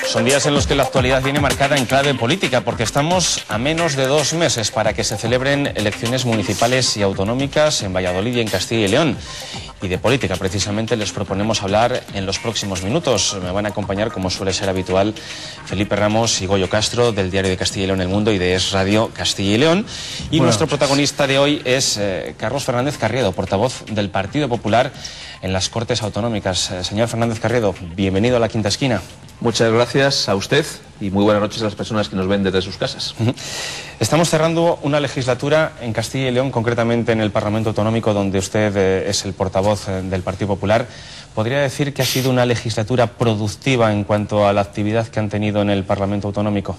Son días en los que la actualidad viene marcada en clave política, porque estamos a menos de 2 meses para que se celebren elecciones municipales y autonómicas en Valladolid y en Castilla y León. Y de política, precisamente, les proponemos hablar en los próximos minutos. Me van a acompañar, como suele ser habitual, Felipe Ramos y Goyo Castro, del diario de Castilla y León El Mundo y de Es Radio Castilla y León. Y nuestro protagonista de hoy es Carlos Fernández Carriedo, portavoz del Partido Popular en las Cortes Autonómicas. Señor Fernández Carriedo, bienvenido a La Quinta Esquina. Muchas gracias a usted y muy buenas noches a las personas que nos ven desde sus casas. Estamos cerrando una legislatura en Castilla y León, concretamente en el Parlamento Autonómico, donde usted es el portavoz del Partido Popular. ¿Podría decir que ha sido una legislatura productiva en cuanto a la actividad que han tenido en el Parlamento Autonómico?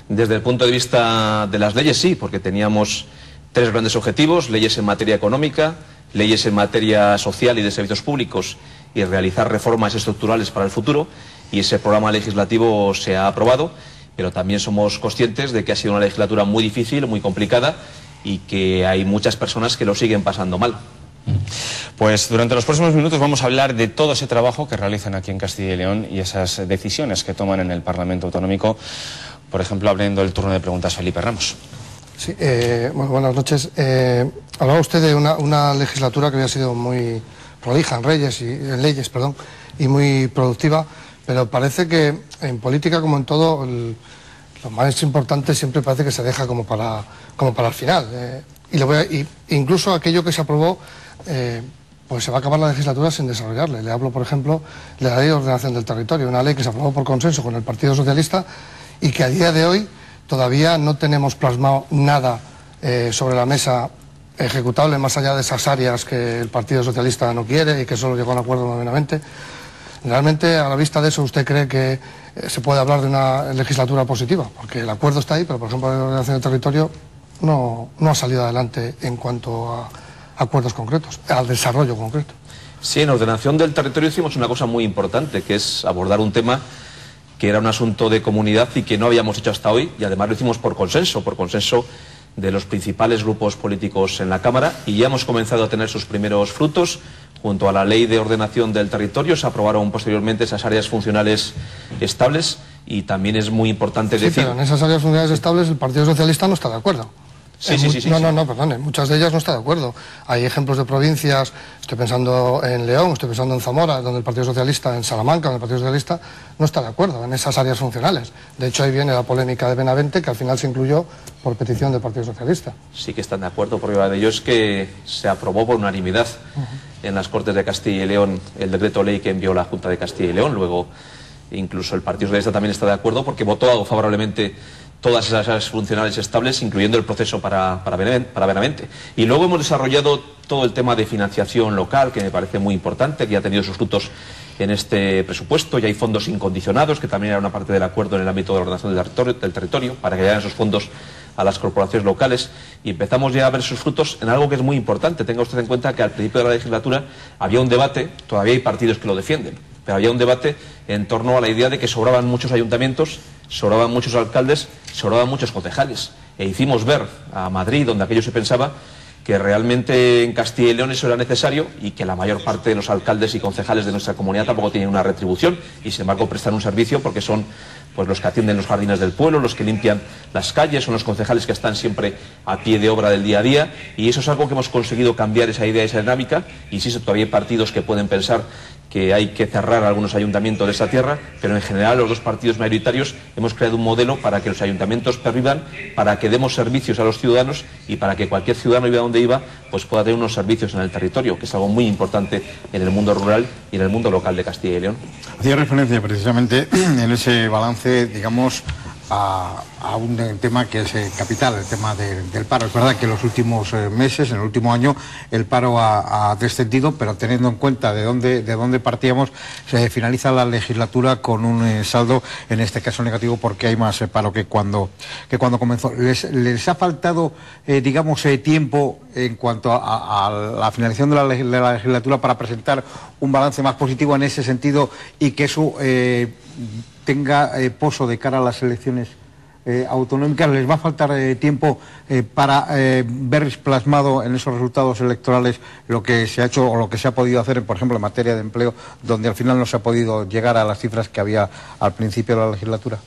Desde el punto de vista de las leyes, sí, porque teníamos 3 grandes objetivos: leyes en materia económica, leyes en materia social y de servicios públicos, y realizar reformas estructurales para el futuro. Y ese programa legislativo se ha aprobado, pero también somos conscientes de que ha sido una legislatura muy difícil, muy complicada, y que hay muchas personas que lo siguen pasando mal. Pues durante los próximos minutos vamos a hablar de todo ese trabajo que realizan aquí en Castilla y León y esas decisiones que toman en el Parlamento Autonómico. Por ejemplo, abriendo el turno de preguntas, Felipe Ramos. Sí, bueno, buenas noches. Hablaba usted de una legislatura que había sido muy prolija en leyes, y muy productiva. Pero parece que en política, como en todo, lo más importante siempre parece que se deja como para el final. Incluso aquello que se aprobó, pues se va a acabar la legislatura sin desarrollarle. Le hablo, por ejemplo, de la Ley de Ordenación del Territorio, una ley que se aprobó por consenso con el Partido Socialista y que a día de hoy todavía no tenemos plasmado nada sobre la mesa ejecutable, más allá de esas áreas que el Partido Socialista no quiere y que solo llegó a un acuerdo nominalmente. ¿Realmente, a la vista de eso, usted cree que se puede hablar de una legislatura positiva? Porque el acuerdo está ahí, pero, por ejemplo, la ordenación del territorio no ha salido adelante en cuanto a acuerdos concretos, al desarrollo concreto. Sí, en ordenación del territorio hicimos una cosa muy importante, que es abordar un tema que era un asunto de comunidad y que no habíamos hecho hasta hoy, y además lo hicimos por consenso de los principales grupos políticos en la Cámara, y ya hemos comenzado a tener sus primeros frutos. Junto a la Ley de Ordenación del Territorio se aprobaron posteriormente esas áreas funcionales estables, y también es muy importante decir... pero en esas áreas funcionales estables el Partido Socialista no está de acuerdo. Sí. Perdón, en muchas de ellas no está de acuerdo. Hay ejemplos de provincias, estoy pensando en León, estoy pensando en Zamora, donde el Partido Socialista, en Salamanca, donde el Partido Socialista no está de acuerdo en esas áreas funcionales. De hecho, ahí viene la polémica de Benavente, que al final se incluyó por petición del Partido Socialista. Sí que están de acuerdo, prueba de ello es que se aprobó por unanimidad en las Cortes de Castilla y León el decreto ley que envió la Junta de Castilla y León. Luego, incluso el Partido Socialista también está de acuerdo, porque votó favorablemente todas esas áreas funcionales estables, incluyendo el proceso para Benavente. Y luego hemos desarrollado todo el tema de financiación local, que me parece muy importante, que ha tenido sus frutos en este presupuesto. Ya hay fondos incondicionados, que también era una parte del acuerdo en el ámbito de la ordenación del territorio, para que llegaran esos fondos a las corporaciones locales, y empezamos ya a ver sus frutos en algo que es muy importante. Tenga usted en cuenta que al principio de la legislatura había un debate, todavía hay partidos que lo defienden, pero había un debate en torno a la idea de que sobraban muchos ayuntamientos, sobraban muchos alcaldes, sobraban muchos concejales. E hicimos ver a Madrid, donde aquello se pensaba, que realmente en Castilla y León eso era necesario, y que la mayor parte de los alcaldes y concejales de nuestra comunidad tampoco tienen una retribución, y sin embargo prestan un servicio, porque son pues los que atienden los jardines del pueblo, los que limpian las calles, son los concejales que están siempre a pie de obra del día a día, y eso es algo que hemos conseguido cambiar, esa idea, esa dinámica. Y sí, todavía hay partidos que pueden pensar que hay que cerrar algunos ayuntamientos de esta tierra, pero en general los dos partidos mayoritarios hemos creado un modelo para que los ayuntamientos pervivan, para que demos servicios a los ciudadanos y para que cualquier ciudadano, iba donde iba, pues pueda tener unos servicios en el territorio, que es algo muy importante en el mundo rural y en el mundo local de Castilla y León. Hacía referencia precisamente en ese balance, digamos, a un tema que es capital, el tema del paro. Es verdad que en los últimos meses, en el último año, el paro ha descendido, pero teniendo en cuenta de dónde partíamos, se finaliza la legislatura con un saldo, en este caso negativo, porque hay más paro que cuando comenzó. ¿Les ha faltado, digamos, tiempo en cuanto a la finalización de la legislatura para presentar un balance más positivo en ese sentido, y que eso tenga poso de cara a las elecciones autonómicas, les va a faltar tiempo para ver plasmado en esos resultados electorales lo que se ha hecho o lo que se ha podido hacer, por ejemplo, en materia de empleo, donde al final no se ha podido llegar a las cifras que había al principio de la legislatura?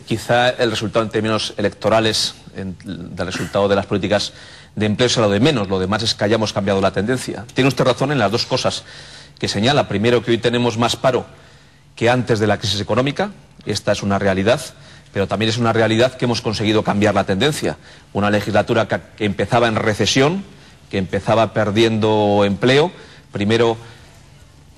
Quizá el resultado en términos electorales, del resultado de las políticas de empleo, sea lo de menos. Lo demás es que hayamos cambiado la tendencia. Tiene usted razón en las dos cosas que señala. Primero, que hoy tenemos más paro que antes de la crisis económica. Esta es una realidad, pero también es una realidad que hemos conseguido cambiar la tendencia. Una legislatura que empezaba en recesión, que empezaba perdiendo empleo. Primero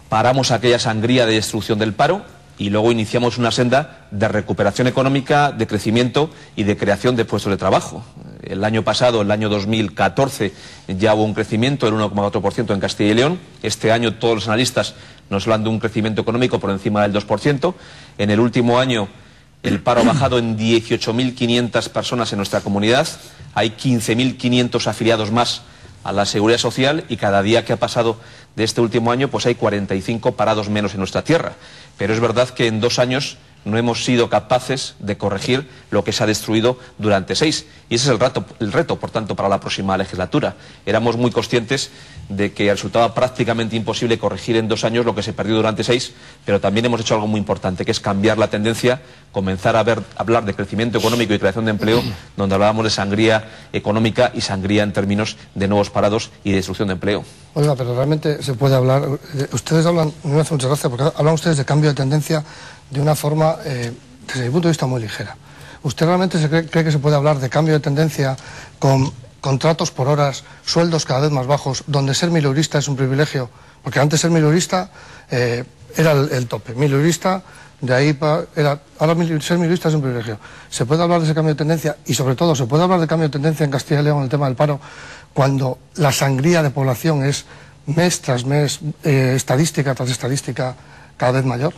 paramos aquella sangría de destrucción del paro y luego iniciamos una senda de recuperación económica, de crecimiento y de creación de puestos de trabajo. El año pasado, el año 2014, ya hubo un crecimiento del 1,4% en Castilla y León. Este año todos los analistas nos hablan de un crecimiento económico por encima del 2%. En el último año el paro ha bajado en 18.500 personas en nuestra comunidad. Hay 15.500 afiliados más a la Seguridad Social y cada día que ha pasado de este último año pues hay 45 parados menos en nuestra tierra. Pero es verdad que en 2 años no hemos sido capaces de corregir lo que se ha destruido durante 6. Y ese es el reto, por tanto, para la próxima legislatura. Éramos muy conscientes de que resultaba prácticamente imposible corregir en 2 años lo que se perdió durante 6, pero también hemos hecho algo muy importante, que es cambiar la tendencia, comenzar a hablar de crecimiento económico y creación de empleo, donde hablábamos de sangría económica y sangría en términos de nuevos parados y de destrucción de empleo. Oiga, pero realmente se puede hablar, ustedes hablan, me hace mucha gracia, porque hablan ustedes de cambio de tendencia de una forma, desde mi punto de vista, muy ligera. ¿Usted realmente cree que se puede hablar de cambio de tendencia con contratos por horas, sueldos cada vez más bajos, donde ser milurista es un privilegio? Porque antes ser milurista era el tope. Milurista, de ahí ahora ser milurista es un privilegio. ¿Se puede hablar de ese cambio de tendencia? Y sobre todo, ¿se puede hablar de cambio de tendencia en Castilla y León en el tema del paro, cuando la sangría de población es mes tras mes, estadística tras estadística, cada vez mayor?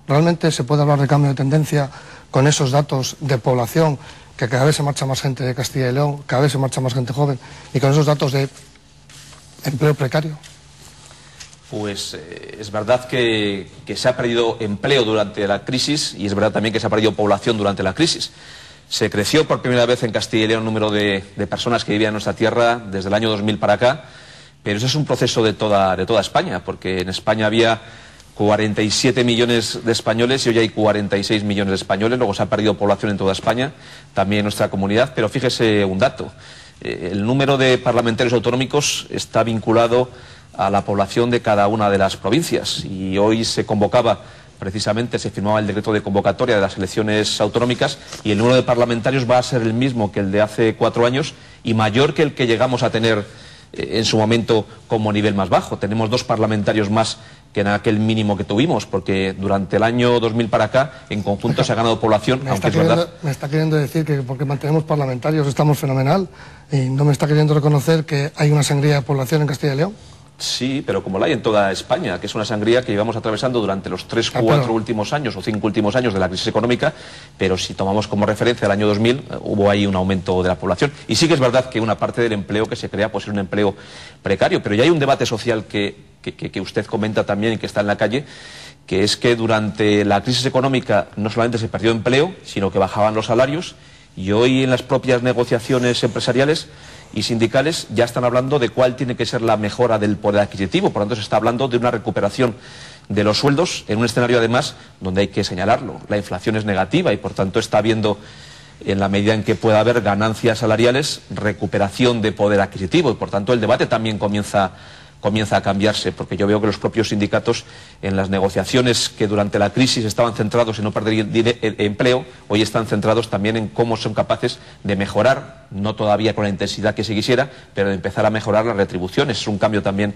¿Realmente se puede hablar de cambio de tendencia con esos datos de población, que cada vez se marcha más gente de Castilla y León, cada vez se marcha más gente joven, y con esos datos de empleo precario? Pues es verdad que se ha perdido empleo durante la crisis y es verdad también que se ha perdido población durante la crisis. Se creció por primera vez en Castilla y León el número de personas que vivían en nuestra tierra desde el año 2000 para acá, pero eso es un proceso de toda España, porque en España había 47 millones de españoles y hoy hay 46 millones de españoles. Luego se ha perdido población en toda España, también en nuestra comunidad, pero fíjese un dato. El número de parlamentarios autonómicos está vinculado a la población de cada una de las provincias y hoy se convocaba, precisamente se firmaba el decreto de convocatoria de las elecciones autonómicas y el número de parlamentarios va a ser el mismo que el de hace 4 años y mayor que el que llegamos a tener en su momento como nivel más bajo. Tenemos 2 parlamentarios más que en aquel mínimo que tuvimos, porque durante el año 2000 para acá, en conjunto se ha ganado población, aunque es verdad. Me está queriendo decir que porque mantenemos parlamentarios estamos fenomenal, y no me está queriendo reconocer que hay una sangría de población en Castilla y León. Sí, pero como la hay en toda España, que es una sangría que llevamos atravesando durante los 3, 4 últimos años o 5 últimos años de la crisis económica, pero si tomamos como referencia el año 2000, hubo ahí un aumento de la población. Y sí que es verdad que una parte del empleo que se crea pues es un empleo precario, pero ya hay un debate social que usted comenta también y que está en la calle, que es que durante la crisis económica no solamente se perdió empleo, sino que bajaban los salarios y hoy en las propias negociaciones empresariales y sindicales ya están hablando de cuál tiene que ser la mejora del poder adquisitivo. Por lo tanto, se está hablando de una recuperación de los sueldos en un escenario, además, donde hay que señalarlo. La inflación es negativa y, por tanto, está habiendo, en la medida en que pueda haber ganancias salariales, recuperación de poder adquisitivo. Y, por tanto, el debate también comienza a cambiarse, porque yo veo que los propios sindicatos en las negociaciones que durante la crisis estaban centrados en no perder empleo, hoy están centrados también en cómo son capaces de mejorar, no todavía con la intensidad que se quisiera, pero de empezar a mejorar las retribuciones. Es un cambio también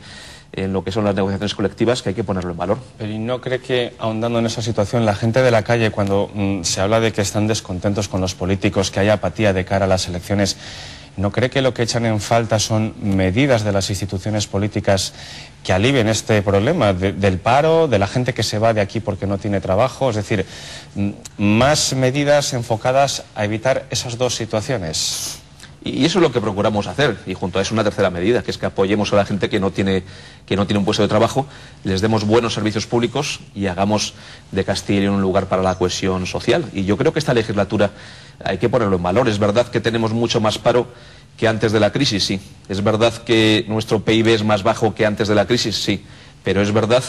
en lo que son las negociaciones colectivas que hay que ponerlo en valor. Pero ¿y no cree que, ahondando en esa situación, la gente de la calle, cuando se habla de que están descontentos con los políticos, que hay apatía de cara a las elecciones, ¿no cree que lo que echan en falta son medidas de las instituciones políticas que alivien este problema del paro, de la gente que se va de aquí porque no tiene trabajo? Es decir, más medidas enfocadas a evitar esas dos situaciones. Y eso es lo que procuramos hacer, y junto a eso una tercera medida, que es que apoyemos a la gente que no tiene un puesto de trabajo, les demos buenos servicios públicos y hagamos de Castilla y León un lugar para la cohesión social. Y yo creo que esta legislatura hay que ponerlo en valor. Es verdad que tenemos mucho más paro que antes de la crisis, sí. Es verdad que nuestro PIB es más bajo que antes de la crisis, sí. Pero es verdad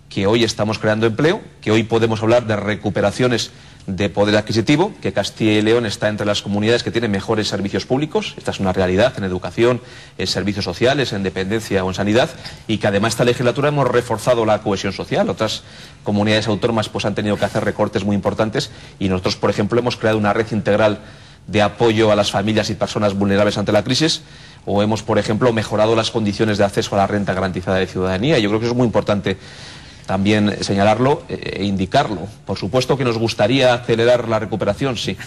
que hoy estamos creando empleo, que hoy podemos hablar de recuperaciones de poder adquisitivo, que Castilla y León está entre las comunidades que tienen mejores servicios públicos. Esta es una realidad en educación, en servicios sociales, en dependencia o en sanidad, y que además esta legislatura hemos reforzado la cohesión social. Otras comunidades autónomas pues han tenido que hacer recortes muy importantes y nosotros, por ejemplo, hemos creado una red integral de apoyo a las familias y personas vulnerables ante la crisis, o hemos, por ejemplo, mejorado las condiciones de acceso a la renta garantizada de ciudadanía. Yo creo que eso es muy importante también señalarlo e indicarlo. Por supuesto que nos gustaría acelerar la recuperación, sí,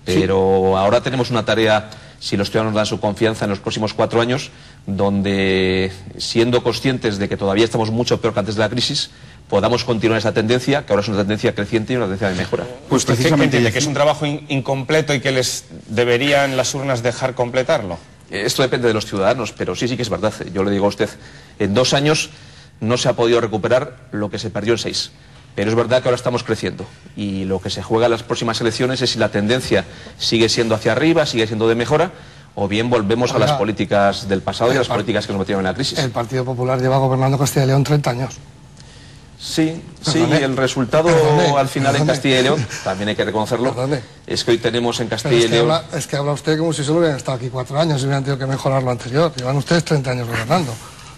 pero ahora tenemos una tarea, si los ciudadanos dan su confianza, en los próximos 4 años, donde, siendo conscientes de que todavía estamos mucho peor que antes de la crisis, podamos continuar esa tendencia, que ahora es una tendencia creciente y una tendencia de mejora. Pues precisamente, que es un trabajo incompleto y que les deberían las urnas dejar completarlo. Esto depende de los ciudadanos, pero sí que es verdad. Yo le digo a usted, en 2 años no se ha podido recuperar lo que se perdió en 6. Pero es verdad que ahora estamos creciendo y lo que se juega en las próximas elecciones es si la tendencia sigue siendo hacia arriba, sigue siendo de mejora, o bien volvemos a las políticas del pasado y a las políticas que nos metieron en la crisis. El Partido Popular lleva gobernando Castilla y León 30 años. Sí, el resultado al final en Castilla y León, también hay que reconocerlo, es que hoy tenemos en Castilla y León... Es que habla usted como si solo hubieran estado aquí 4 años y hubieran tenido que mejorar lo anterior. Llevan ustedes 30 años gobernando.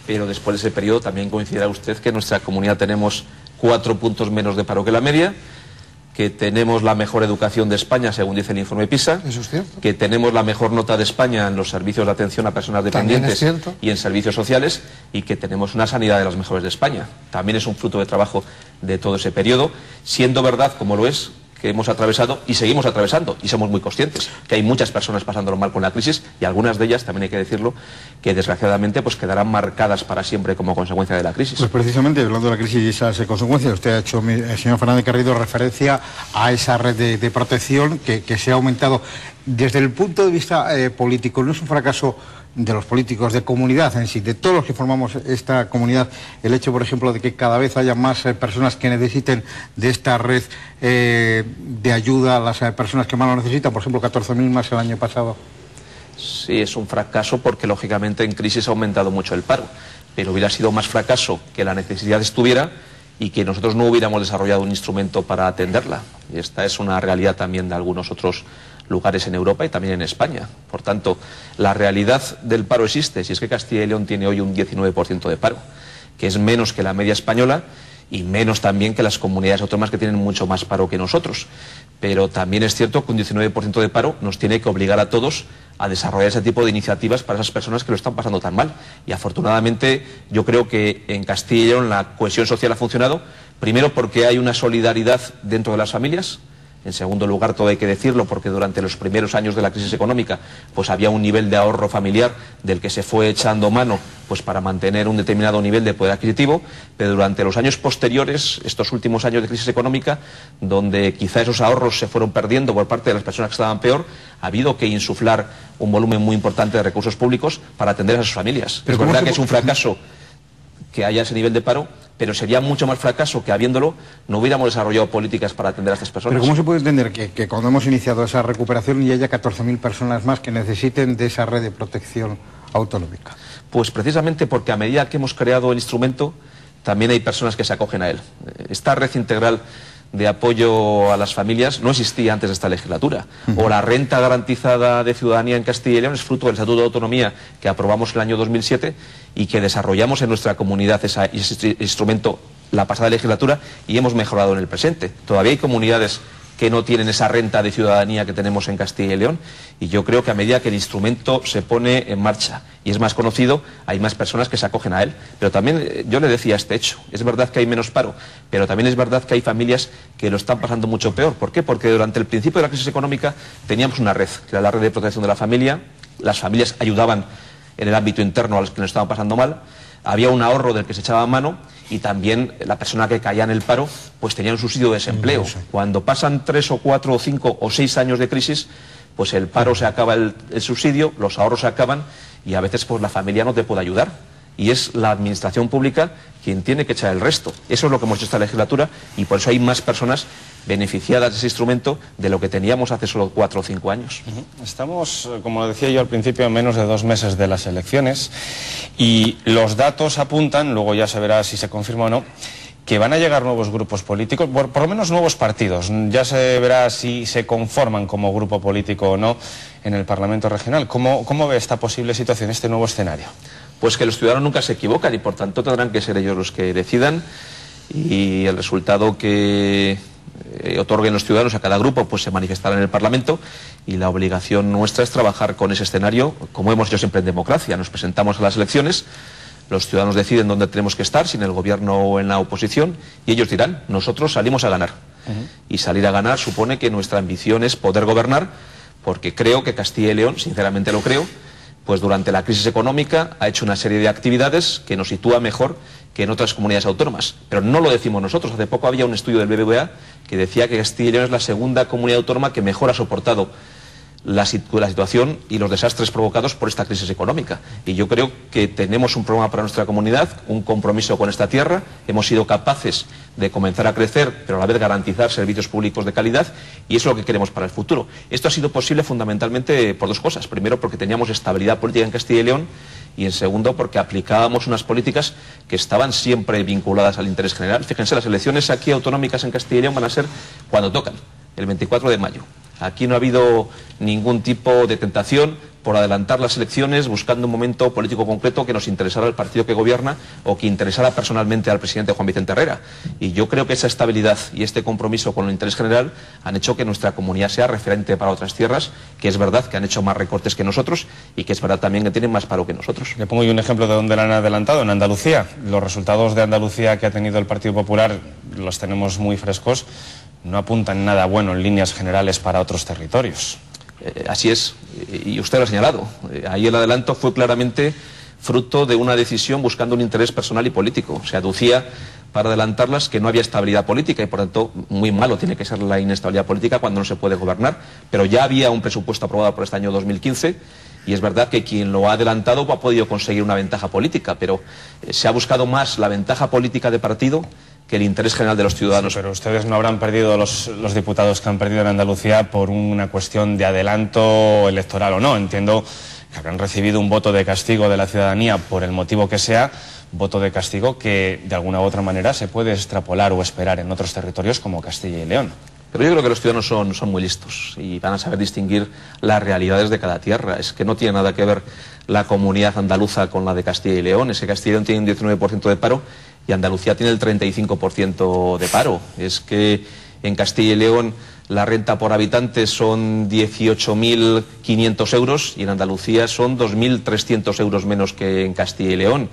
Pero después de ese periodo también coincidirá usted que en nuestra comunidad tenemos 4 puntos menos de paro que la media, que tenemos la mejor educación de España, según dice el informe PISA, Eso es cierto. que tenemos la mejor nota de España en los servicios de atención a personas dependientes y en servicios sociales, y que tenemos una sanidad de las mejores de España. También es un fruto de trabajo de todo ese periodo, siendo verdad, como lo es, que hemos atravesado y seguimos atravesando, y somos muy conscientes que hay muchas personas pasándolo mal con la crisis, y algunas de ellas, también hay que decirlo, que desgraciadamente pues quedarán marcadas para siempre como consecuencia de la crisis. Pues precisamente, hablando de la crisis y esas consecuencias, usted ha hecho, señor Fernández Garrido, referencia a esa red de protección que se ha aumentado. Desde el punto de vista político, ¿no es un fracaso de los políticos, de comunidad en sí, de todos los que formamos esta comunidad, el hecho, por ejemplo, de que cada vez haya más personas que necesiten de esta red de ayuda a las personas que más lo necesitan? Por ejemplo, 14.000 más el año pasado. Sí, es un fracaso porque, lógicamente, en crisis ha aumentado mucho el paro, pero hubiera sido más fracaso que la necesidad estuviera y que nosotros no hubiéramos desarrollado un instrumento para atenderla. Y esta es una realidad también de algunos otros lugares en Europa y también en España. Por tanto, la realidad del paro existe, si es que Castilla y León tiene hoy un 19% de paro, que es menos que la media española y menos también que las comunidades autónomas que tienen mucho más paro que nosotros. Pero también es cierto que un 19% de paro nos tiene que obligar a todos a desarrollar ese tipo de iniciativas para esas personas que lo están pasando tan mal. Y afortunadamente yo creo que en Castilla y León la cohesión social ha funcionado, primero porque hay una solidaridad dentro de las familias. En segundo lugar, todo hay que decirlo, porque durante los primeros años de la crisis económica pues había un nivel de ahorro familiar del que se fue echando mano pues para mantener un determinado nivel de poder adquisitivo, pero durante los años posteriores, estos últimos años de crisis económica, donde quizá esos ahorros se fueron perdiendo por parte de las personas que estaban peor, ha habido que insuflar un volumen muy importante de recursos públicos para atender a sus familias. Pero es verdad que es un fracaso que haya ese nivel de paro, pero sería mucho más fracaso que, habiéndolo, no hubiéramos desarrollado políticas para atender a estas personas. Pero ¿cómo se puede entender que cuando hemos iniciado esa recuperación y haya 14.000 personas más que necesiten de esa red de protección autonómica? Pues precisamente porque a medida que hemos creado el instrumento, también hay personas que se acogen a él. Esta red integral de apoyo a las familias no existía antes de esta legislatura. O la renta garantizada de ciudadanía en Castilla y León es fruto del Estatuto de Autonomía que aprobamos en el año 2007 y que desarrollamos en nuestra comunidad ese instrumento la pasada legislatura y hemos mejorado en el presente. Todavía hay comunidades que no tienen esa renta de ciudadanía que tenemos en Castilla y León, y yo creo que a medida que el instrumento se pone en marcha y es más conocido, hay más personas que se acogen a él. Pero también yo le decía este hecho, es verdad que hay menos paro, pero también es verdad que hay familias que lo están pasando mucho peor. ¿Por qué? Porque durante el principio de la crisis económica teníamos una red, que era la red de protección de la familia, las familias ayudaban en el ámbito interno a los que nos estaban pasando mal, había un ahorro del que se echaba mano y también la persona que caía en el paro pues tenía un subsidio de desempleo. Cuando pasan 3 o 4 o 5 o 6 años de crisis, pues el paro se acaba el subsidio, los ahorros se acaban y a veces pues la familia no te puede ayudar. Y es la administración pública quien tiene que echar el resto. Eso es lo que hemos hecho esta legislatura y por eso hay más personas beneficiadas de ese instrumento de lo que teníamos hace solo 4 o 5 años. Estamos, como decía yo al principio, a menos de 2 meses de las elecciones y los datos apuntan, luego ya se verá si se confirma o no, que van a llegar nuevos grupos políticos, por lo menos nuevos partidos. Ya se verá si se conforman como grupo político o no en el Parlamento regional. ¿Cómo ve esta posible situación, este nuevo escenario? Pues que los ciudadanos nunca se equivocan y por tanto tendrán que ser ellos los que decidan y el resultado que otorguen los ciudadanos a cada grupo pues se manifestará en el Parlamento y la obligación nuestra es trabajar con ese escenario como hemos hecho siempre en democracia. Nos presentamos a las elecciones, los ciudadanos deciden dónde tenemos que estar, si en el gobierno o en la oposición y ellos dirán, nosotros salimos a ganar. Y salir a ganar supone que nuestra ambición es poder gobernar porque creo que Castilla y León, sinceramente lo creo, pues durante la crisis económica ha hecho una serie de actividades que nos sitúa mejor que en otras comunidades autónomas. Pero no lo decimos nosotros. Hace poco había un estudio del BBVA que decía que Castilla y León es la segunda comunidad autónoma que mejor ha soportado la situación y los desastres provocados por esta crisis económica. Y yo creo que tenemos un programa para nuestra comunidad, un compromiso con esta tierra, hemos sido capaces de comenzar a crecer, pero a la vez garantizar servicios públicos de calidad, y eso es lo que queremos para el futuro. Esto ha sido posible fundamentalmente por 2 cosas. Primero, porque teníamos estabilidad política en Castilla y León, y en segundo, porque aplicábamos unas políticas que estaban siempre vinculadas al interés general. Fíjense, las elecciones aquí autonómicas en Castilla y León van a ser cuando tocan, el 24 de mayo. Aquí no ha habido ningún tipo de tentación por adelantar las elecciones buscando un momento político concreto que nos interesara al partido que gobierna o que interesara personalmente al presidente Juan Vicente Herrera. Y yo creo que esa estabilidad y este compromiso con el interés general han hecho que nuestra comunidad sea referente para otras tierras, que es verdad que han hecho más recortes que nosotros y que es verdad también que tienen más paro que nosotros. Le pongo yo un ejemplo de donde la han adelantado, en Andalucía. Los resultados de Andalucía que ha tenido el Partido Popular los tenemos muy frescos. No apuntan nada bueno en líneas generales para otros territorios. Así es, y usted lo ha señalado. Ahí el adelanto fue claramente fruto de una decisión buscando un interés personal y político. Se aducía para adelantarlas que no había estabilidad política y por tanto muy malo tiene que ser la inestabilidad política cuando no se puede gobernar. Pero ya había un presupuesto aprobado por este año 2015 y es verdad que quien lo ha adelantado ha podido conseguir una ventaja política, pero se ha buscado más la ventaja política de partido que el interés general de los ciudadanos. Sí, pero ustedes no habrán perdido los diputados que han perdido en Andalucía por una cuestión de adelanto electoral o no. Entiendo que habrán recibido un voto de castigo de la ciudadanía por el motivo que sea, voto de castigo que de alguna u otra manera se puede extrapolar o esperar en otros territorios como Castilla y León. Pero yo creo que los ciudadanos son muy listos y van a saber distinguir las realidades de cada tierra. Es que no tiene nada que ver la comunidad andaluza con la de Castilla y León. Ese Castilla y León tiene un 19% de paro y Andalucía tiene el 35% de paro. Es que en Castilla y León la renta por habitante son 18.500 euros y en Andalucía son 2.300 euros menos que en Castilla y León.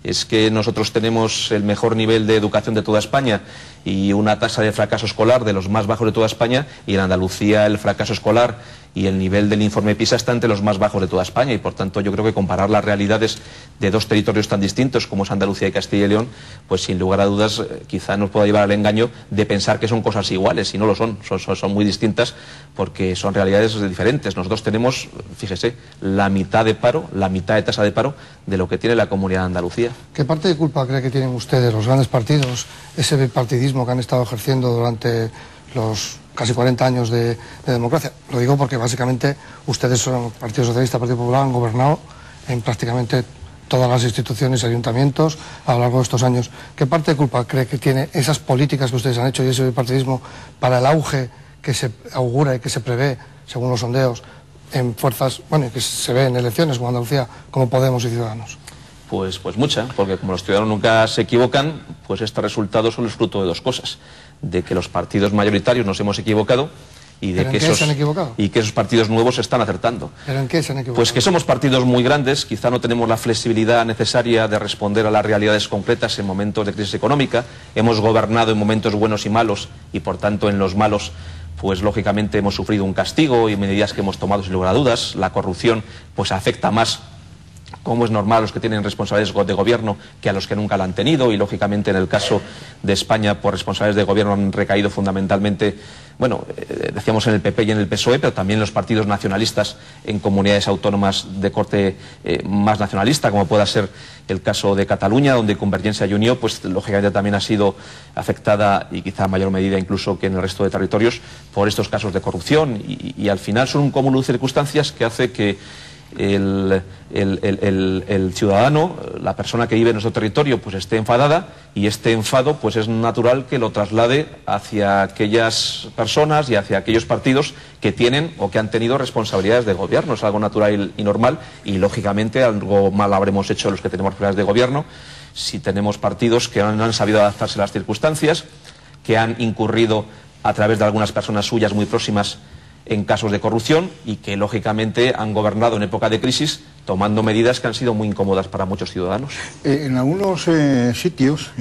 Es que nosotros tenemos el mejor nivel de educación de toda España y una tasa de fracaso escolar de los más bajos de toda España, y en Andalucía el fracaso escolar y el nivel del informe PISA está entre los más bajos de toda España, y por tanto yo creo que comparar las realidades de 2 territorios tan distintos como es Andalucía y Castilla y León, pues sin lugar a dudas quizá nos pueda llevar al engaño de pensar que son cosas iguales, y no lo son muy distintas porque son realidades diferentes. Nosotros tenemos, fíjese, la mitad de paro, la mitad de tasa de paro de lo que tiene la comunidad de Andalucía. ¿Qué parte de culpa cree que tienen ustedes, los grandes partidos, ese bipartidismo que han estado ejerciendo durante los casi 40 años de democracia? Lo digo porque básicamente ustedes son Partido Socialista, Partido Popular, han gobernado en prácticamente todas las instituciones y ayuntamientos a lo largo de estos años. ¿Qué parte de culpa cree que tiene esas políticas que ustedes han hecho y ese bipartidismo para el auge que se augura y que se prevé, según los sondeos, en fuerzas, bueno, que se ve en elecciones como Andalucía, como Podemos y Ciudadanos? Pues mucha, porque como los ciudadanos nunca se equivocan, pues este resultado solo es fruto de 2 cosas: de que los partidos mayoritarios nos hemos equivocado y de que esos partidos nuevos se están acertando. ¿Pero en qué se han equivocado? Pues que somos partidos muy grandes, quizá no tenemos la flexibilidad necesaria de responder a las realidades concretas en momentos de crisis económica. Hemos gobernado en momentos buenos y malos y por tanto en los malos pues lógicamente hemos sufrido un castigo y medidas que hemos tomado sin lugar a dudas. La corrupción pues afecta más, como es normal, a los que tienen responsabilidades de gobierno que a los que nunca la han tenido, y lógicamente en el caso de España por responsabilidades de gobierno han recaído fundamentalmente bueno, decíamos en el PP y en el PSOE, pero también en los partidos nacionalistas en comunidades autónomas de corte más nacionalista, como pueda ser el caso de Cataluña, donde Convergencia y Unió, pues lógicamente también ha sido afectada, y quizá en mayor medida incluso que en el resto de territorios, por estos casos de corrupción, y al final son un cúmulo de circunstancias que hace que el ciudadano, la persona que vive en nuestro territorio, pues esté enfadada, y este enfado pues es natural que lo traslade hacia aquellas personas y hacia aquellos partidos que tienen o que han tenido responsabilidades de gobierno. Es algo natural y normal, y lógicamente algo mal habremos hecho los que tenemos responsabilidades de gobierno si tenemos partidos que no han sabido adaptarse a las circunstancias, que han incurrido a través de algunas personas suyas muy próximas en casos de corrupción, y que lógicamente han gobernado en época de crisis tomando medidas que han sido muy incómodas para muchos ciudadanos. En algunos sitios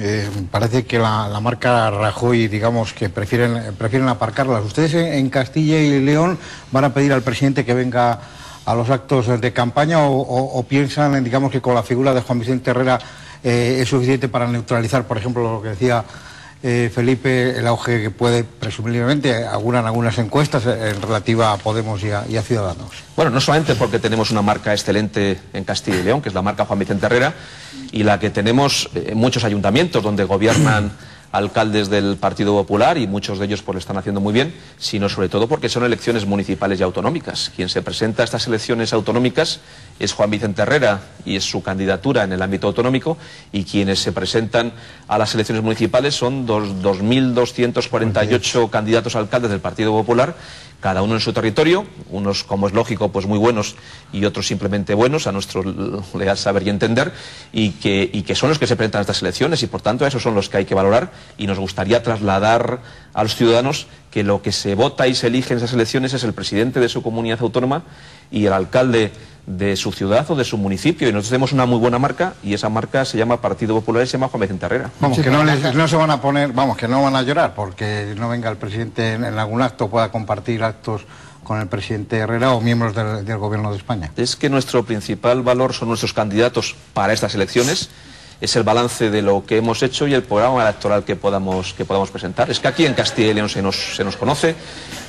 parece que la marca Rajoy, digamos, que prefieren aparcarlas. ¿Ustedes en Castilla y León van a pedir al presidente que venga a los actos de campaña, o piensan, digamos, que con la figura de Juan Vicente Herrera es suficiente para neutralizar, por ejemplo, lo que decía Felipe, el auge que puede, presumiblemente, auguran algunas encuestas en relativa a Podemos y a Ciudadanos? Bueno, no solamente porque tenemos una marca excelente en Castilla y León, que es la marca Juan Vicente Herrera, y la que tenemos en muchos ayuntamientos donde gobiernan alcaldes del Partido Popular, y muchos de ellos pues lo están haciendo muy bien, sino sobre todo porque son elecciones municipales y autonómicas. Quien se presenta a estas elecciones autonómicas es Juan Vicente Herrera, y es su candidatura en el ámbito autonómico, y quienes se presentan a las elecciones municipales son 2.248 candidatos a alcaldes del Partido Popular, cada uno en su territorio, unos, como es lógico, pues muy buenos, y otros simplemente buenos, a nuestro leal saber y entender, y que son los que se presentan a estas elecciones, y por tanto esos son los que hay que valorar, y nos gustaría trasladar a los ciudadanos que lo que se vota y se elige en esas elecciones es el presidente de su comunidad autónoma y el alcalde de su ciudad o de su municipio, y nosotros tenemos una muy buena marca, y esa marca se llama Partido Popular y se llama Juan Vicente Herrera. Vamos, que no se van a poner, vamos, que no van a llorar porque no venga el presidente en algún acto, pueda compartir actos con el presidente Herrera o miembros del gobierno de España. Es que nuestro principal valor son nuestros candidatos para estas elecciones, es el balance de lo que hemos hecho y el programa electoral que podamos presentar. Es que aquí en Castilla y León se nos conoce,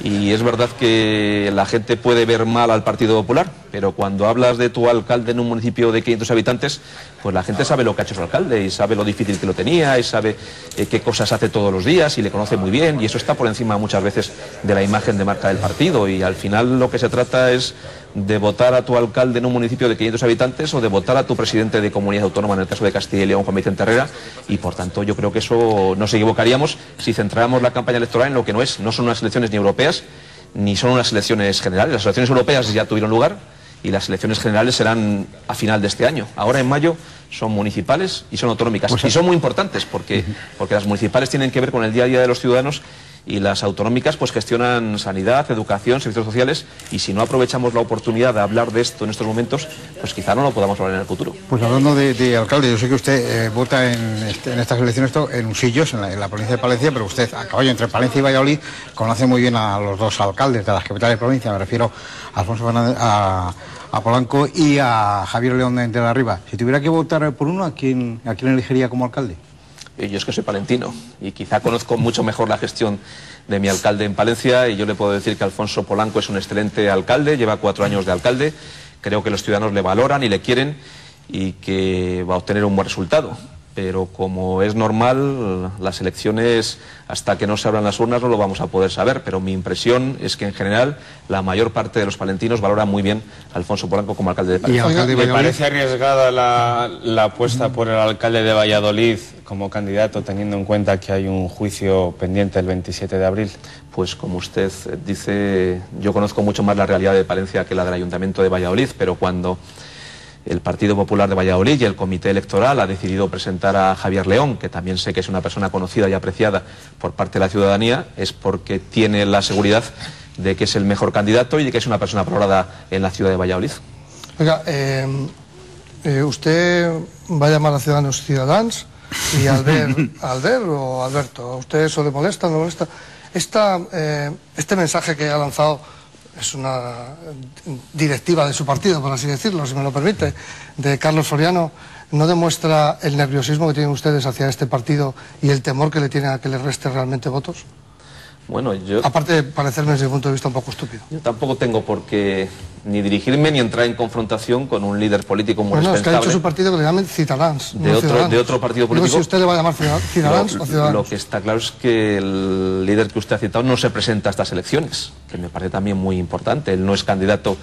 y es verdad que la gente puede ver mal al Partido Popular, pero cuando hablas de tu alcalde en un municipio de 500 habitantes, pues la gente sabe lo que ha hecho su alcalde, y sabe lo difícil que lo tenía, y sabe qué cosas hace todos los días, y le conoce muy bien, y eso está por encima muchas veces de la imagen de marca del partido, y al final lo que se trata es de votar a tu alcalde en un municipio de 500 habitantes o de votar a tu presidente de comunidad autónoma, en el caso de Castilla y León, Juan Vicente Herrera, y por tanto yo creo que eso nos equivocaríamos si centráramos la campaña electoral en lo que no es. No son unas elecciones ni europeas, ni son unas elecciones generales. Las elecciones europeas ya tuvieron lugar, y las elecciones generales serán a final de este año. Ahora en mayo son municipales y son autonómicas, y son muy importantes porque las municipales tienen que ver con el día a día de los ciudadanos, y las autonómicas pues gestionan sanidad, educación, servicios sociales, y si no aprovechamos la oportunidad de hablar de esto en estos momentos, pues quizá no lo podamos hablar en el futuro. Pues hablando de alcalde, yo sé que usted vota en estas elecciones en Usillos, en la provincia de Palencia, pero usted, a caballo entre Palencia y Valladolid, conoce muy bien a los dos alcaldes de las capitales de provincia. Me refiero a Alfonso Fernández, a Polanco y a Javier León de la Riva. Si tuviera que votar por uno, ¿a quién elegiría como alcalde? Yo es que soy palentino, y quizá conozco mucho mejor la gestión de mi alcalde en Palencia, y yo le puedo decir que Alfonso Polanco es un excelente alcalde, lleva 4 años de alcalde, creo que los ciudadanos le valoran y le quieren, y que va a obtener un buen resultado. Pero como es normal, las elecciones, hasta que no se abran las urnas, no lo vamos a poder saber. Pero mi impresión es que en general la mayor parte de los palentinos valoran muy bien a Alfonso Polanco como alcalde de Palencia. ¿Le parece arriesgada la apuesta por el alcalde de Valladolid como candidato, teniendo en cuenta que hay un juicio pendiente el 27 de abril? Pues como usted dice, yo conozco mucho más la realidad de Palencia que la del Ayuntamiento de Valladolid, pero cuando el Partido Popular de Valladolid y el Comité Electoral ha decidido presentar a Javier León, que también sé que es una persona conocida y apreciada por parte de la ciudadanía, es porque tiene la seguridad de que es el mejor candidato y de que es una persona valorada en la ciudad de Valladolid. Oiga, usted va a llamar a Ciudadanos y Albert o Alberto. ¿A usted eso le molesta o no le molesta? Este mensaje que ha lanzado es una directiva de su partido, por así decirlo, si me lo permite, de Carlos Soriano, ¿no demuestra el nerviosismo que tienen ustedes hacia este partido y el temor que le tienen a que le reste realmente votos? Bueno, yo... Aparte de parecerme desde el punto de vista un poco estúpido. Yo tampoco tengo por qué ni dirigirme ni entrar en confrontación con un líder político muy responsable. Es que ha dicho su partido que le llamen Ciutadans. De otro partido político. No sé si usted le va a llamar Ciutadans o Ciudadanos. Lo que está claro es que el líder que usted ha citado no se presenta a estas elecciones, que me parece también muy importante. Él no es candidato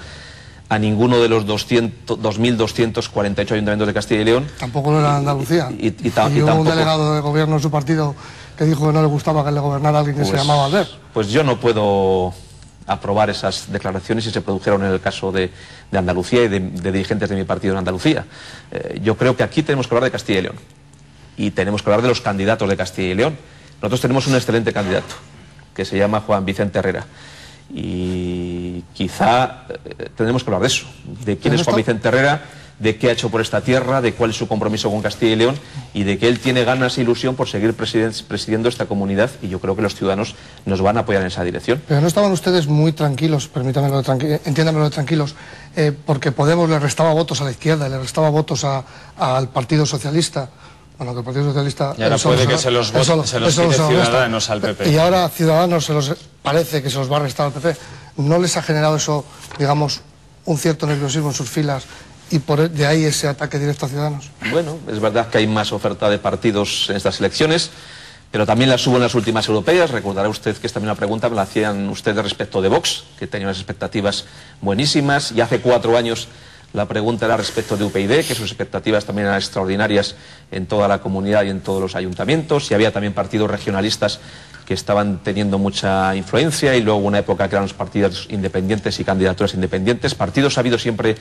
a ninguno de los 2.248 ayuntamientos de Castilla y León. Tampoco lo era Andalucía. Y hubo un delegado de gobierno de su partido que dijo que no le gustaba que le gobernara alguien que se llamaba Albert. Pues yo no puedo aprobar esas declaraciones si se produjeron en el caso de Andalucía y de dirigentes de mi partido en Andalucía. Yo creo que aquí tenemos que hablar de Castilla y León y tenemos que hablar de los candidatos de Castilla y León. Nosotros tenemos un excelente candidato que se llama Juan Vicente Herrera y quizá tendremos que hablar de eso, de quién es Juan Vicente Herrera, de qué ha hecho por esta tierra, de cuál es su compromiso con Castilla y León y de que él tiene ganas e ilusión por seguir presidiendo esta comunidad, y yo creo que los ciudadanos nos van a apoyar en esa dirección. Pero no estaban ustedes muy tranquilos, entiéndanmelo tranquilos, porque Podemos le restaba votos a la izquierda, le restaba votos al Partido Socialista. Bueno, que el Partido Socialista... Y ahora puede que se los quite Ciudadanos al PP. Y ahora Ciudadanos parece que se los va a restar al PP. ¿No les ha generado eso, digamos, un cierto nerviosismo en sus filas y de ahí ese ataque directo a Ciudadanos? Bueno, es verdad que hay más oferta de partidos en estas elecciones, pero también las hubo en las últimas europeas. Recordará usted que esta misma pregunta me la hacían ustedes respecto de Vox, que tenía unas expectativas buenísimas, y hace 4 años la pregunta era respecto de UPyD, que sus expectativas también eran extraordinarias en toda la comunidad y en todos los ayuntamientos, y había también partidos regionalistas que estaban teniendo mucha influencia, y luego una época que eran los partidos independientes y candidaturas independientes. Partidos ha habido siempre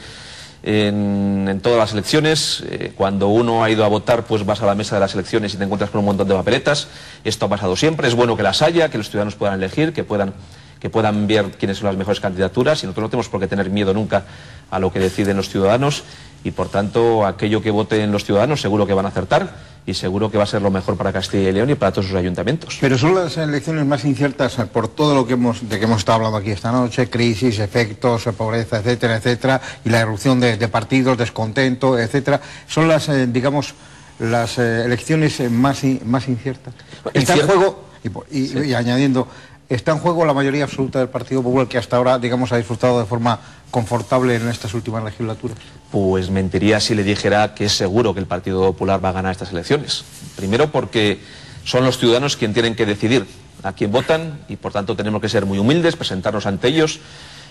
en todas las elecciones. Cuando uno ha ido a votar, pues vas a la mesa de las elecciones y te encuentras con un montón de papeletas. Esto ha pasado siempre. Es bueno que las haya, que los ciudadanos puedan elegir, que puedan ver quiénes son las mejores candidaturas, y nosotros no tenemos por qué tener miedo nunca a lo que deciden los ciudadanos, y por tanto aquello que voten los ciudadanos seguro que van a acertar y seguro que va a ser lo mejor para Castilla y León y para todos sus ayuntamientos. Pero son las elecciones más inciertas por todo lo que hemos estado hablando aquí esta noche: crisis, efectos, pobreza, etcétera, etcétera, y la irrupción de partidos, descontento, etcétera. Son las, digamos, las elecciones más inciertas. Está en juego, y añadiendo, está en juego la mayoría absoluta del Partido Popular, que hasta ahora, digamos, ha disfrutado de forma confortable en estas últimas legislaturas. Pues mentiría si le dijera que es seguro que el Partido Popular va a ganar estas elecciones. Primero porque son los ciudadanos quienes tienen que decidir a quién votan, y por tanto tenemos que ser muy humildes, presentarnos ante ellos,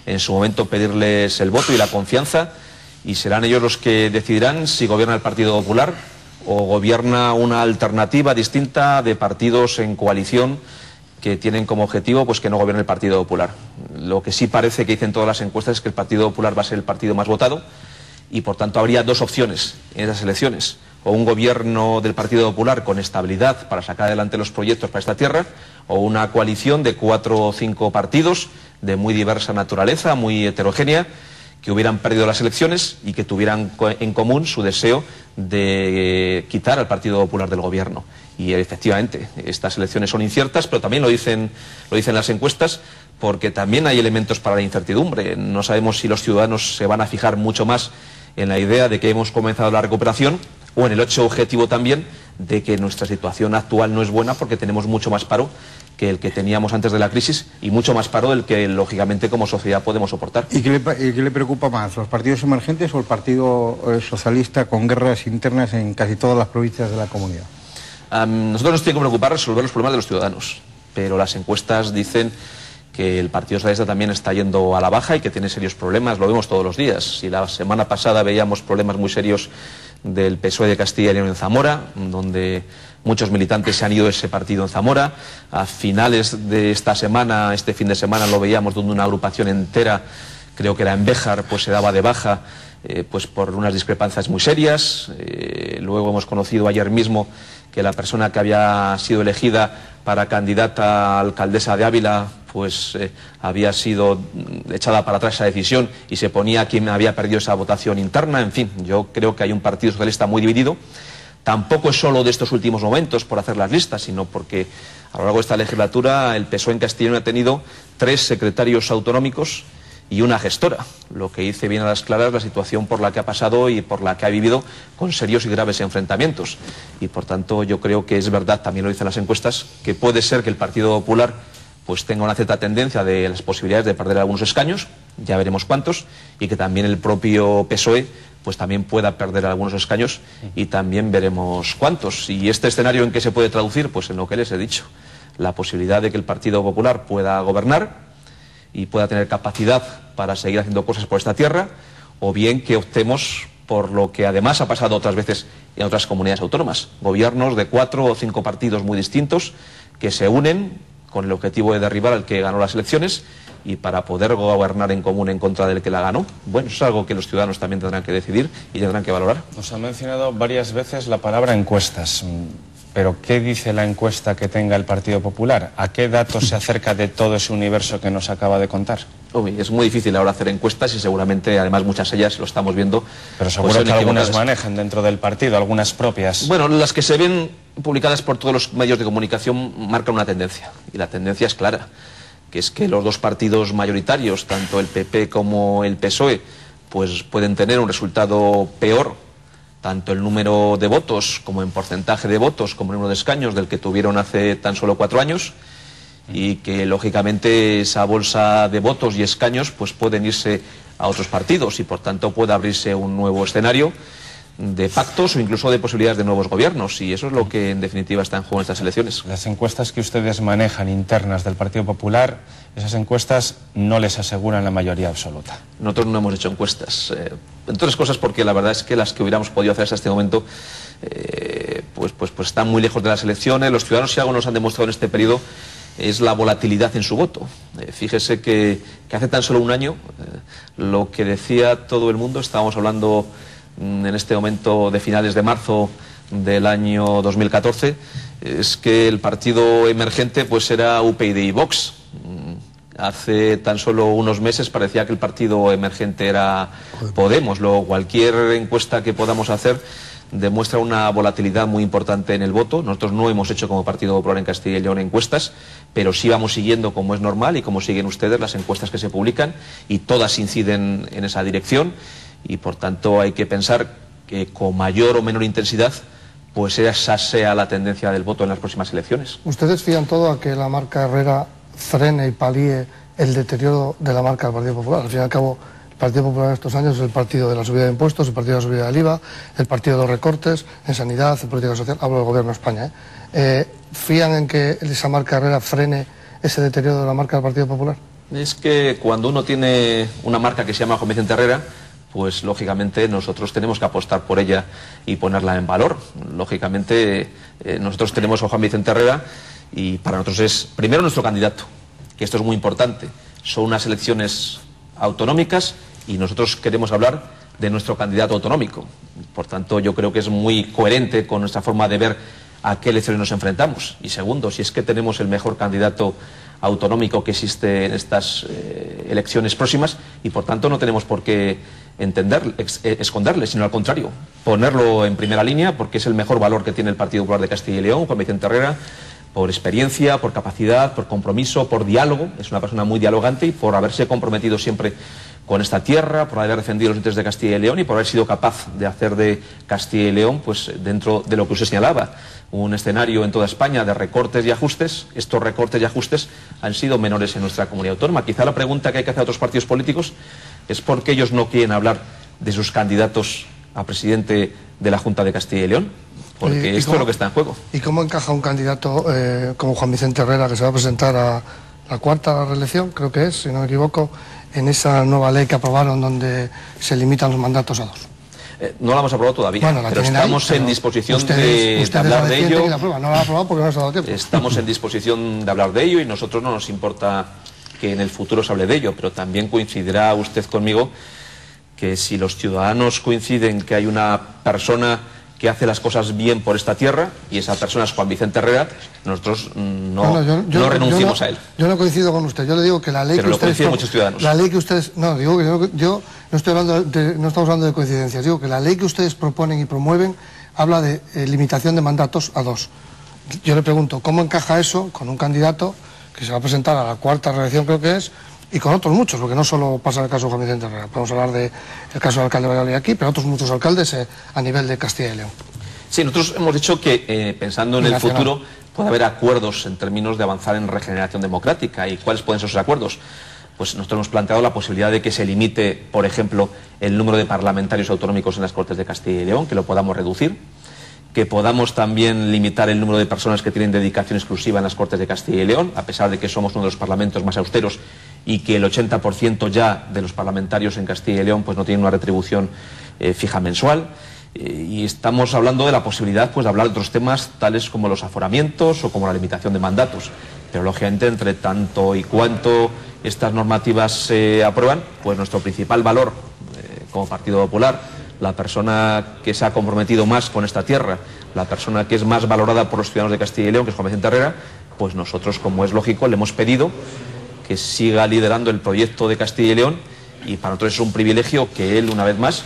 en su momento pedirles el voto y la confianza, y serán ellos los que decidirán si gobierna el Partido Popular o gobierna una alternativa distinta de partidos en coalición que tienen como objetivo pues que no gobierne el Partido Popular. Lo que sí parece que dicen todas las encuestas es que el Partido Popular va a ser el partido más votado, y por tanto habría 2 opciones en esas elecciones: o un gobierno del Partido Popular con estabilidad para sacar adelante los proyectos para esta tierra, o una coalición de 4 o 5 partidos de muy diversa naturaleza, muy heterogénea, que hubieran perdido las elecciones y que tuvieran en común su deseo de quitar al Partido Popular del gobierno. Y efectivamente, estas elecciones son inciertas, pero también lo dicen las encuestas, porque también hay elementos para la incertidumbre. No sabemos si los ciudadanos se van a fijar mucho más en la idea de que hemos comenzado la recuperación, o en el hecho objetivo también de que nuestra situación actual no es buena, porque tenemos mucho más paro que el que teníamos antes de la crisis, y mucho más paro del que lógicamente como sociedad podemos soportar. ¿Y qué le preocupa más, los partidos emergentes o el Partido Socialista, con guerras internas en casi todas las provincias de la comunidad? Nosotros nos tiene que preocupar resolver los problemas de los ciudadanos, pero las encuestas dicen que el Partido Socialista también está yendo a la baja y que tiene serios problemas. Lo vemos todos los días. Si la semana pasada veíamos problemas muy serios del PSOE de Castilla y León en Zamora, donde muchos militantes se han ido de ese partido en Zamora. A finales de esta semana, este fin de semana, lo veíamos donde una agrupación entera, creo que era en Béjar, pues se daba de baja pues por unas discrepancias muy serias. Luego hemos conocido ayer mismo que la persona que había sido elegida para candidata a alcaldesa de Ávila pues había sido echada para atrás esa decisión y se ponía a quien había perdido esa votación interna. En fin, yo creo que hay un Partido Socialista muy dividido. Tampoco es solo de estos últimos momentos por hacer las listas, sino porque a lo largo de esta legislatura el PSOE en Castilla y León ha tenido 3 secretarios autonómicos y una gestora, lo que dice bien a las claras la situación por la que ha pasado y por la que ha vivido, con serios y graves enfrentamientos. Y por tanto yo creo que es verdad, también lo dicen las encuestas, que puede ser que el Partido Popular pues tenga una cierta tendencia de las posibilidades de perder algunos escaños, ya veremos cuántos, y que también el propio PSOE pues también pueda perder algunos escaños y también veremos cuántos. Y este escenario, ¿en qué se puede traducir? Pues en lo que les he dicho, la posibilidad de que el Partido Popular pueda gobernar y pueda tener capacidad para seguir haciendo cosas por esta tierra, o bien que optemos por lo que además ha pasado otras veces en otras comunidades autónomas, gobiernos de 4 o 5 partidos muy distintos que se unen con el objetivo de derribar al que ganó las elecciones y para poder gobernar en común en contra del que la ganó. Bueno, eso es algo que los ciudadanos también tendrán que decidir y tendrán que valorar. Nos ha mencionado varias veces la palabra encuestas. Pero ¿qué dice la encuesta que tenga el Partido Popular? ¿A qué datos se acerca de todo ese universo que nos acaba de contar? Uy, es muy difícil ahora hacer encuestas y seguramente, además, muchas de ellas lo estamos viendo. Pero seguro pues que algunas manejan dentro del partido, algunas propias. Bueno, las que se ven publicadas por todos los medios de comunicación marcan una tendencia. Y la tendencia es clara, que es que los dos partidos mayoritarios, tanto el PP como el PSOE, pues pueden tener un resultado peor, tanto el número de votos como en porcentaje de votos como el número de escaños del que tuvieron hace tan solo 4 años, y que lógicamente esa bolsa de votos y escaños pues pueden irse a otros partidos y por tanto puede abrirse un nuevo escenario de pactos o incluso de posibilidades de nuevos gobiernos, y eso es lo que en definitiva está en juego en estas elecciones. Las encuestas que ustedes manejan internas del Partido Popular, esas encuestas no les aseguran la mayoría absoluta. Nosotros no hemos hecho encuestas, entre otras cosas porque la verdad es que las que hubiéramos podido hacer hasta este momento pues están muy lejos de las elecciones. Los ciudadanos, si algo nos han demostrado en este periodo, es la volatilidad en su voto. Fíjese que hace tan solo un año lo que decía todo el mundo, estábamos hablando en este momento de finales de marzo del año 2014, es que el partido emergente pues era UPyD y Vox. Hace tan solo unos meses parecía que el partido emergente era Podemos. Luego, cualquier encuesta que podamos hacer demuestra una volatilidad muy importante en el voto. Nosotros no hemos hecho como Partido Popular en Castilla y León encuestas, pero sí vamos siguiendo, como es normal y como siguen ustedes, las encuestas que se publican, y todas inciden en esa dirección, y por tanto hay que pensar que con mayor o menor intensidad pues esa sea la tendencia del voto en las próximas elecciones. ¿Ustedes fían todo a que la marca Herrera frene y palíe el deterioro de la marca del Partido Popular? Al fin y al cabo, el Partido Popular en estos años es el partido de la subida de impuestos, el partido de la subida del IVA, el partido de los recortes en sanidad, en política social. Hablo del Gobierno de España. ¿Fían en que esa marca Herrera frene ese deterioro de la marca del Partido Popular? Es que cuando uno tiene una marca que se llama Juan Vicente Herrera, pues lógicamente nosotros tenemos que apostar por ella y ponerla en valor. Lógicamente nosotros tenemos a Juan Vicente Herrera y para nosotros es primero nuestro candidato, que esto es muy importante. Son unas elecciones autonómicas y nosotros queremos hablar de nuestro candidato autonómico. Por tanto, yo creo que es muy coherente con nuestra forma de ver a qué elecciones nos enfrentamos. Y segundo, si es que tenemos el mejor candidato autonómico que existe en estas elecciones próximas, y por tanto no tenemos por qué esconderle, sino al contrario, ponerlo en primera línea, porque es el mejor valor que tiene el Partido Popular de Castilla y León, Juan Vicente Herrera, por experiencia, por capacidad, por compromiso, por diálogo. Es una persona muy dialogante y por haberse comprometido siempre con esta tierra, por haber defendido los intereses de Castilla y León y por haber sido capaz de hacer de Castilla y León, pues dentro de lo que usted señalaba, un escenario en toda España de recortes y ajustes. Estos recortes y ajustes han sido menores en nuestra comunidad autónoma. Quizá la pregunta que hay que hacer a otros partidos políticos es por qué ellos no quieren hablar de sus candidatos a presidente de la Junta de Castilla y León, porque esto es lo que está en juego. ¿Y cómo encaja un candidato como Juan Vicente Herrera, que se va a presentar a la cuarta reelección, creo que es, si no me equivoco, en esa nueva ley que aprobaron donde se limitan los mandatos a 2? No la hemos aprobado todavía, bueno, pero estamos en disposición de hablar de ello. No la ha aprobado porque no se ha dado tiempo. Estamos en disposición de hablar de ello y nosotros no nos importa que en el futuro se hable de ello, pero también coincidirá usted conmigo que si los ciudadanos coinciden que hay una persona que hace las cosas bien por esta tierra y esa persona es Juan Vicente Herrera, nosotros no renunciamos a él. Yo no coincido con usted, yo le digo que la ley pero que ustedes... Pero lo coinciden muchos ciudadanos. La ley que ustedes... No, digo que yo no estoy hablando no estamos hablando de coincidencias, digo que la ley que ustedes proponen y promueven habla de limitación de mandatos a 2. Yo le pregunto, ¿cómo encaja eso con un candidato que se va a presentar a la cuarta reelección, creo que es, y con otros muchos, porque no solo pasa el caso de Juan Vicente Herrera, podemos hablar del caso del alcalde de Valladolid aquí, pero otros muchos alcaldes a nivel de Castilla y León? Sí, nosotros hemos dicho que pensando en el futuro puede haber acuerdos en términos de avanzar en regeneración democrática. ¿Y cuáles pueden ser esos acuerdos? Pues nosotros hemos planteado la posibilidad de que se limite, por ejemplo, el número de parlamentarios autonómicos en las Cortes de Castilla y León, que lo podamos reducir, que podamos también limitar el número de personas que tienen dedicación exclusiva en las Cortes de Castilla y León, a pesar de que somos uno de los parlamentos más austeros y que el 80% ya de los parlamentarios en Castilla y León pues no tienen una retribución fija mensual. Y estamos hablando de la posibilidad pues de hablar de otros temas tales como los aforamientos o como la limitación de mandatos. Pero lógicamente, entre tanto y cuanto estas normativas se aprueban, pues nuestro principal valor como Partido Popular, la persona que se ha comprometido más con esta tierra, la persona que es más valorada por los ciudadanos de Castilla y León, que es Juan Vicente Herrera, pues nosotros, como es lógico, le hemos pedido que siga liderando el proyecto de Castilla y León, y para nosotros es un privilegio que él, una vez más,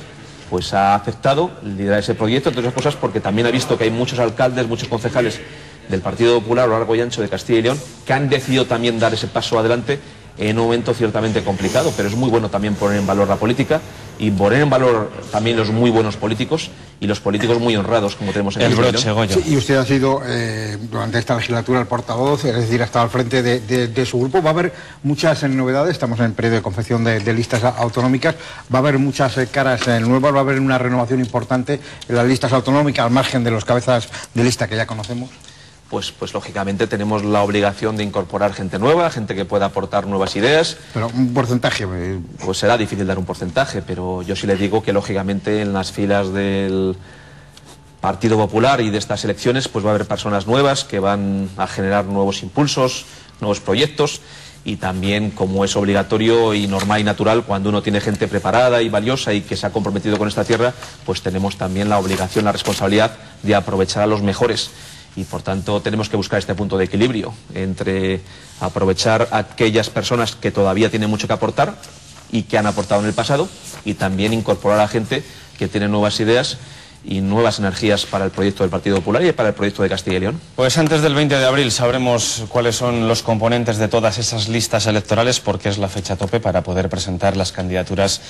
pues ha aceptado liderar ese proyecto, entre otras cosas porque también ha visto que hay muchos alcaldes, muchos concejales del Partido Popular a lo largo y ancho de Castilla y León que han decidido también dar ese paso adelante en un momento ciertamente complicado, pero es muy bueno también poner en valor la política y poner en valor también los muy buenos políticos y los políticos muy honrados como tenemos en el broche, Goyo. Sí, y usted ha sido durante esta legislatura el portavoz, es decir, ha estado al frente de su grupo. Va a haber muchas novedades, estamos en el periodo de confección de listas autonómicas, va a haber muchas caras nuevas, va a haber una renovación importante en las listas autonómicas al margen de los cabezas de lista que ya conocemos. Pues lógicamente tenemos la obligación de incorporar gente nueva, gente que pueda aportar nuevas ideas. Pero un porcentaje. Pues será difícil dar un porcentaje, pero yo sí le digo que lógicamente en las filas del Partido Popular y de estas elecciones pues va a haber personas nuevas que van a generar nuevos impulsos, nuevos proyectos, y también, como es obligatorio y normal y natural, cuando uno tiene gente preparada y valiosa y que se ha comprometido con esta tierra, pues tenemos también la obligación, la responsabilidad de aprovechar a los mejores. Y por tanto tenemos que buscar este punto de equilibrio entre aprovechar a aquellas personas que todavía tienen mucho que aportar y que han aportado en el pasado, y también incorporar a gente que tiene nuevas ideas y nuevas energías para el proyecto del Partido Popular y para el proyecto de Castilla y León. Pues antes del 20 de abril sabremos cuáles son los componentes de todas esas listas electorales, porque es la fecha tope para poder presentar las candidaturas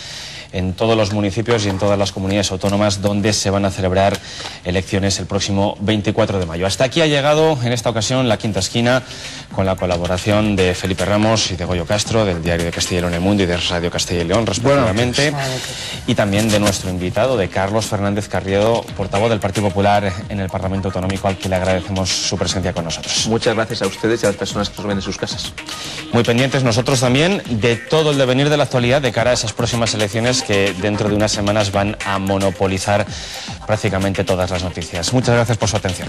en todos los municipios y en todas las comunidades autónomas donde se van a celebrar elecciones el próximo 24 de mayo. Hasta aquí ha llegado en esta ocasión La Quinta Esquina, con la colaboración de Felipe Ramos y de Goyo Castro, del Diario de Castilla y León El Mundo y de Radio Castilla y León, respectivamente, y también de nuestro invitado, de Carlos Fernández Carriedo, portavoz del Partido Popular en el Parlamento Autonómico, al que le agradecemos su presencia con nosotros. Muchas gracias a ustedes y a las personas que nos ven en sus casas. Muy pendientes nosotros también de todo el devenir de la actualidad de cara a esas próximas elecciones que dentro de unas semanas van a monopolizar prácticamente todas las noticias. Muchas gracias por su atención.